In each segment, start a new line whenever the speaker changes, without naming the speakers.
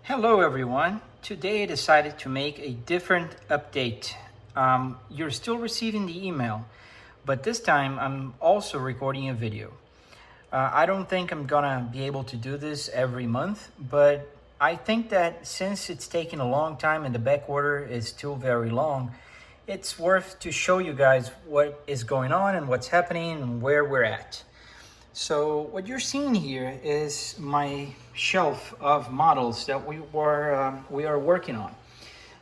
Hello everyone. Today I decided to make a different update. You're still receiving the email, but this time I'm also recording a video. I don't think I'm gonna be able to do this every month, but I think that since it's taking a long time and the back order is still very long, it's worth to show you guys what is going on and what's happening and where we're at. So what you're seeing here is my shelf of models that we are working on.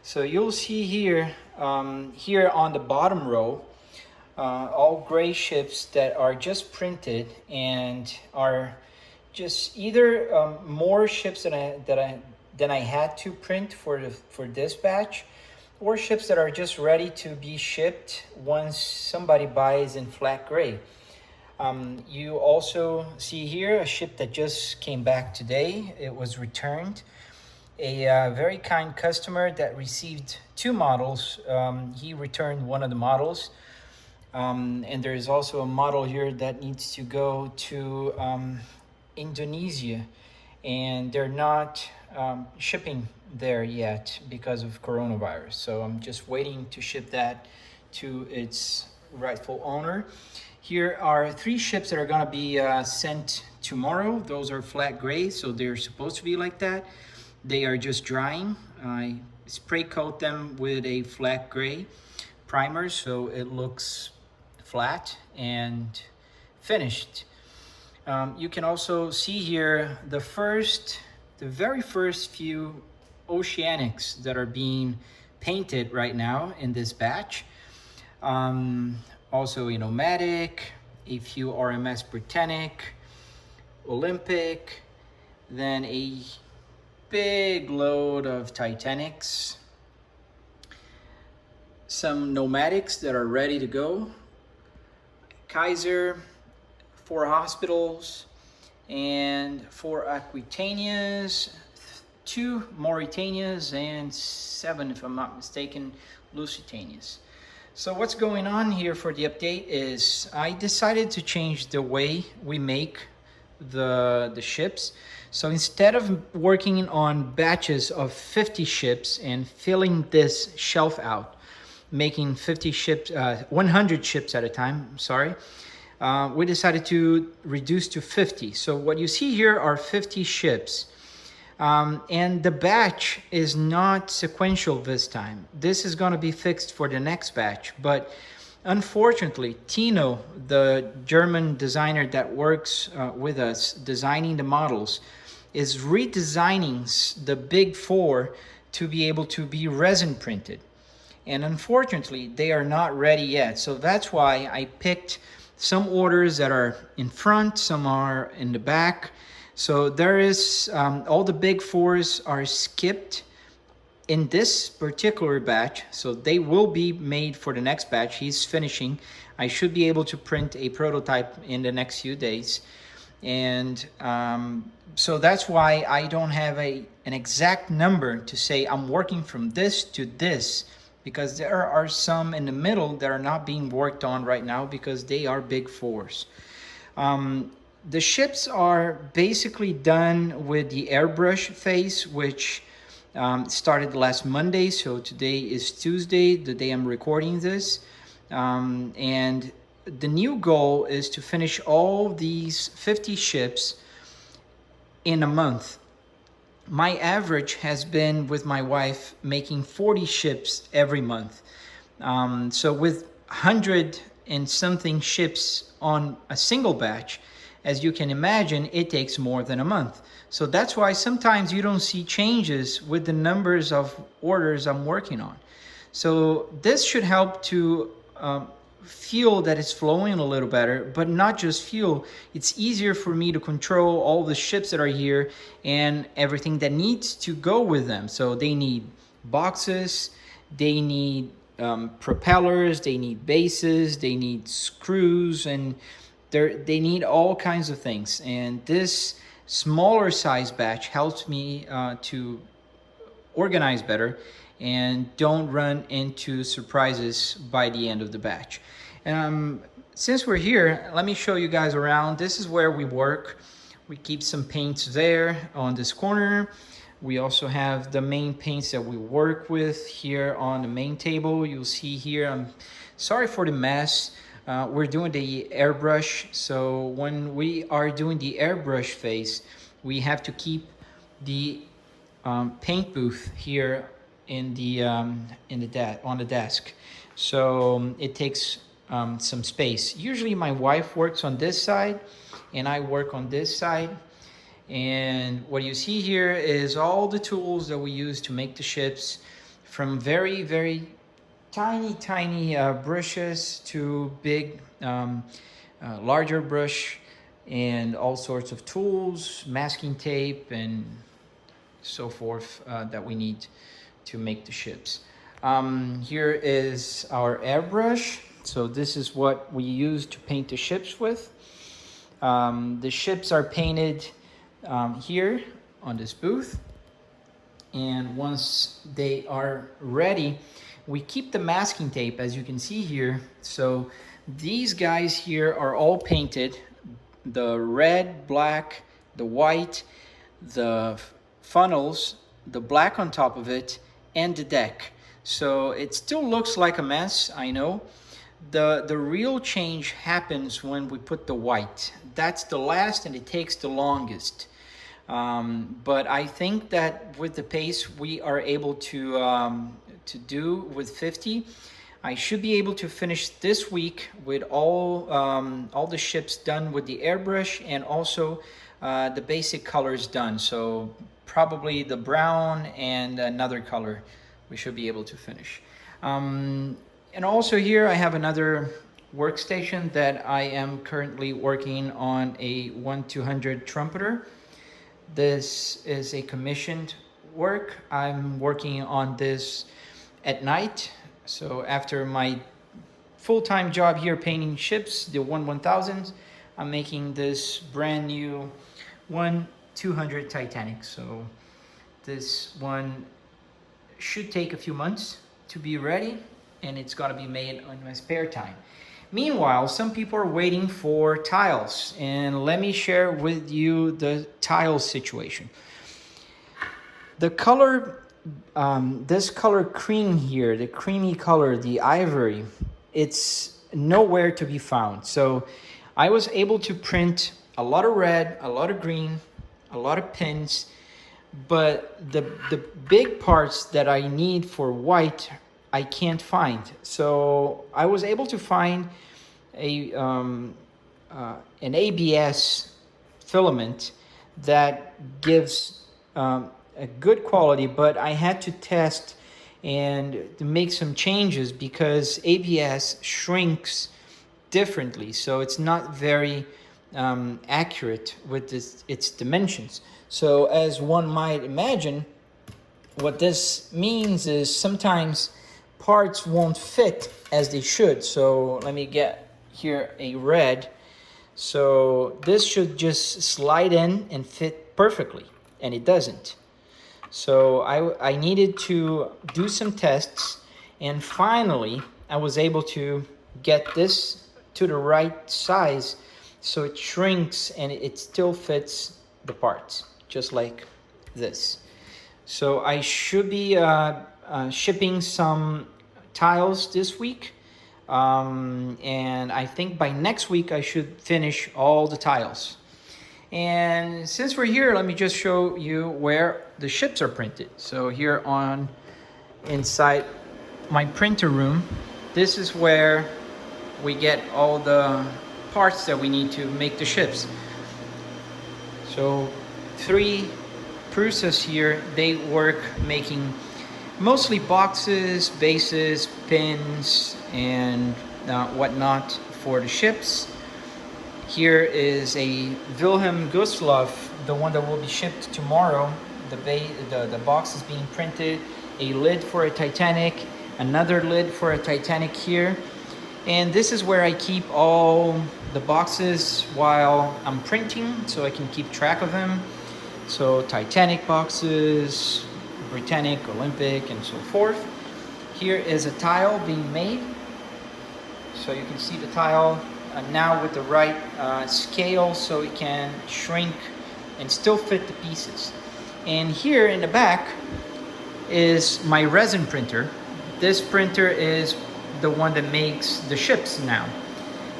So you'll see here here on the bottom row all gray ships that are just printed and are just either more ships than I had to print for this batch, or ships that are just ready to be shipped once somebody buys in flat gray. You also see here a ship that just came back today. It was returned. A very kind customer that received two models. He returned one of the models. And there is also a model here that needs to go to Indonesia. And they're not shipping there yet because of coronavirus. So I'm just waiting to ship that to its rightful owner. Here are three ships that are gonna be sent tomorrow. Those are flat gray, so they're supposed to be like that. They are just drying. I spray coat them with a flat gray primer so it looks flat and finished. You can also see here the very first few Oceanics that are being painted right now in this batch. Also a Nomadic, a few RMS Britannic, Olympic, then a big load of Titanics, some Nomadics that are ready to go, Kaiser, 4 Hospitals, and 4 Aquitanias, 2 Mauritanias, and 7, if I'm not mistaken, Lusitanias. So what's going on here for the update is I decided to change the way we make the ships. So instead of working on batches of 50 ships and filling this shelf out, making 50 ships, 100 ships at a time, sorry, we decided to reduce to 50. So what you see here are 50 ships. And the batch is not sequential this time. This is going to be fixed for the next batch. But unfortunately, Tino, the German designer that works with us designing the models, is redesigning the big 4 to be able to be resin printed. And unfortunately, they are not ready yet. So that's why I picked some orders that are in front, some are in the back. So there is, all the big 4s are skipped in this particular batch. So they will be made for the next batch. He's finishing. I should be able to print a prototype in the next few days. And so that's why I don't have an exact number to say I'm working from this to this, because there are some in the middle that are not being worked on right now because they are big 4s. The ships are basically done with the airbrush phase, which started last Monday. So today is Tuesday, the day I'm recording this. And the new goal is to finish all these 50 ships in a month. My average has been with my wife making 40 ships every month. So with 100 and something ships on a single batch, as you can imagine, it takes more than a month. So that's why sometimes you don't see changes with the numbers of orders I'm working on. So this should help to feel that it's flowing a little better, but not just feel. It's easier for me to control all the ships that are here and everything that needs to go with them. So they need boxes, they need propellers, they need bases, they need screws, and they need all kinds of things. And this smaller size batch helps me to organize better and don't run into surprises by the end of the batch. Since we're here, let me show you guys around. This is where we work. We keep some paints there on this corner. We also have the main paints that we work with here on the main table. You'll see here, I'm sorry for the mess. We're doing the airbrush. So when we are doing the airbrush phase, we have to keep the paint booth here on the desk. So it takes some space. Usually my wife works on this side and I work on this side. And what you see here is all the tools that we use to make the ships, from very, very tiny brushes to big, larger brush, and all sorts of tools, masking tape, and so forth that we need to make the ships. Here is our airbrush. So this is what we use to paint the ships with. The ships are painted here on this booth, and once they are ready, we keep the masking tape, as you can see here. So these guys here are all painted: the red, black, the white, the funnels, the black on top of it, and the deck. So it still looks like a mess, I know. The real change happens when we put the white. That's the last and it takes the longest. But I think that with the pace we are able to do with 50, I should be able to finish this week with all the ships done with the airbrush, and also the basic colors done. So probably the brown and another color we should be able to finish. And also here I have another workstation that I am currently working on, a 1/200 trumpeter. This is a commissioned work. I'm working on this at night. So after my full-time job here painting ships, the 1/1000s, I'm making this brand new 1/200 Titanic. So this one should take a few months to be ready, and it's got to be made on my spare time. Meanwhile, some people are waiting for tiles, and let me share with you the tile situation. The color, this color cream here, the creamy color, the ivory, it's nowhere to be found. So I was able to print a lot of red, a lot of green, a lot of pins, but the big parts that I need for white, I can't find. So I was able to find an ABS filament that gives a good quality, but I had to test and to make some changes because ABS shrinks differently, so it's not very accurate with its dimensions. So as one might imagine, what this means is sometimes parts won't fit as they should. So let me get here a red. So this should just slide in and fit perfectly, and it doesn't. So I needed to do some tests, and finally I was able to get this to the right size so it shrinks and it still fits the parts, just like this. So I should be shipping some tiles this week, and I think by next week I should finish all the tiles. And since we're here, let me just show you where the ships are printed. So here on inside my printer room, this is where we get all the parts that we need to make the ships. So 3 Prusas here, they work making mostly boxes, bases, pins, and whatnot for the ships. Here is a Wilhelm Gustloff, the one that will be shipped tomorrow. The box is being printed. A lid for a Titanic, another lid for a Titanic here. And this is where I keep all the boxes while I'm printing, so I can keep track of them. So Titanic boxes, Britannic, Olympic, and so forth. Here is a tile being made. So you can see the tile now with the right scale, so it can shrink and still fit the pieces. And here in the back is my resin printer. This printer is the one that makes the ships now.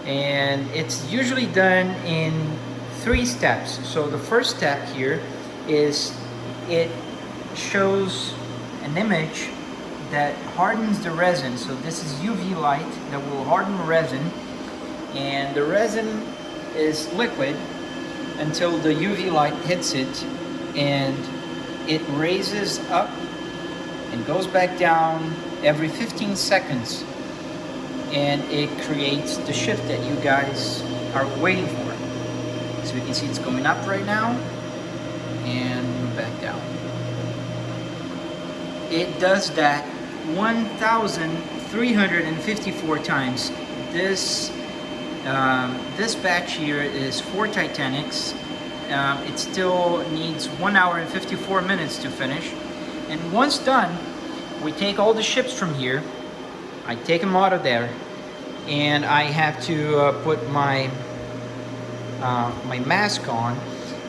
And it's usually done in 3 steps. So the first step here is it shows an image that hardens the resin. So this is UV light that will harden the resin, and the resin is liquid until the UV light hits it, and it raises up and goes back down every 15 seconds, and it creates the shift that you guys are waiting for. So you can see it's going up right now and back down. It does that 1,354 times. This batch here is 4 Titanics. It still needs 1 hour and 54 minutes to finish. And once done, we take all the ships from here. I take them out of there, and I have to put my my mask on,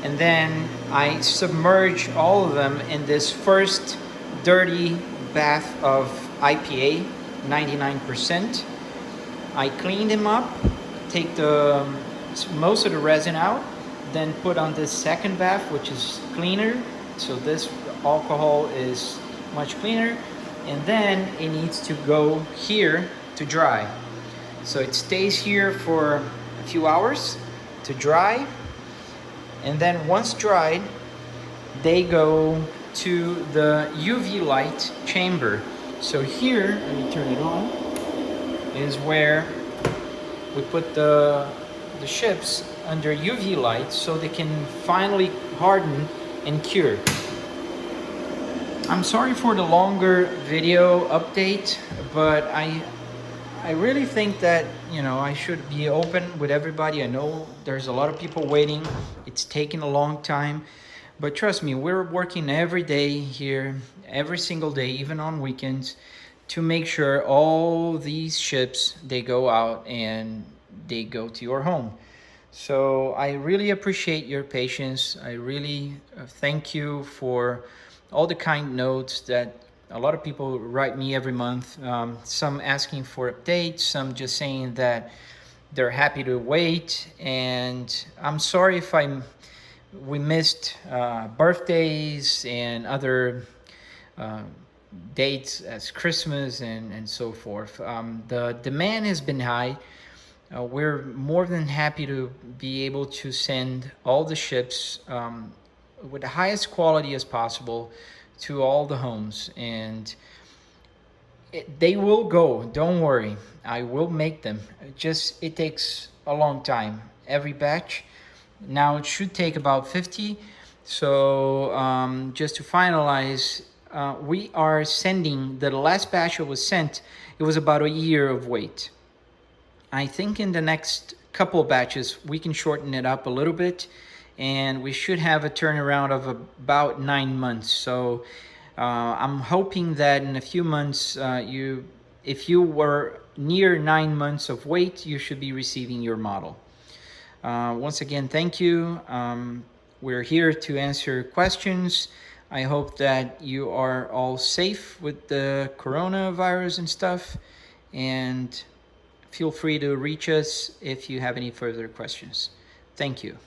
and then I submerge all of them in this first dirty bath of IPA, 99%. I clean them up, take the most of the resin out, then put on this second bath, which is cleaner. So this alcohol is much cleaner, and then it needs to go here to dry. So it stays here for a few hours to dry, and then once dried, they go to the UV light chamber. So here, let me turn it on, is where we put the ships under UV light so they can finally harden and cure. I'm sorry for the longer video update, but I really think that, you know, I should be open with everybody. I know there's a lot of people waiting. It's taking a long time, but trust me, we're working every day here, every single day, even on weekends, to make sure all these ships, they go out and they go to your home. So I really appreciate your patience. I really thank you for all the kind notes that a lot of people write me every month. Some asking for updates, some just saying that they're happy to wait. And I'm sorry if we missed birthdays and other dates as Christmas and so forth. The demand has been high. We're more than happy to be able to send all the ships with the highest quality as possible to all the homes, and they will go, don't worry. I will make them. It takes a long time, every batch. Now it should take about 50. So just to finalize, we are sending, the last batch that was sent, it was about a year of wait. I think in the next couple of batches, we can shorten it up a little bit, and we should have a turnaround of about 9 months. So I'm hoping that in a few months, if you were near 9 months of wait, you should be receiving your model. Once again, thank you. We're here to answer questions. I hope that you are all safe with the coronavirus and stuff, and feel free to reach us if you have any further questions. Thank you.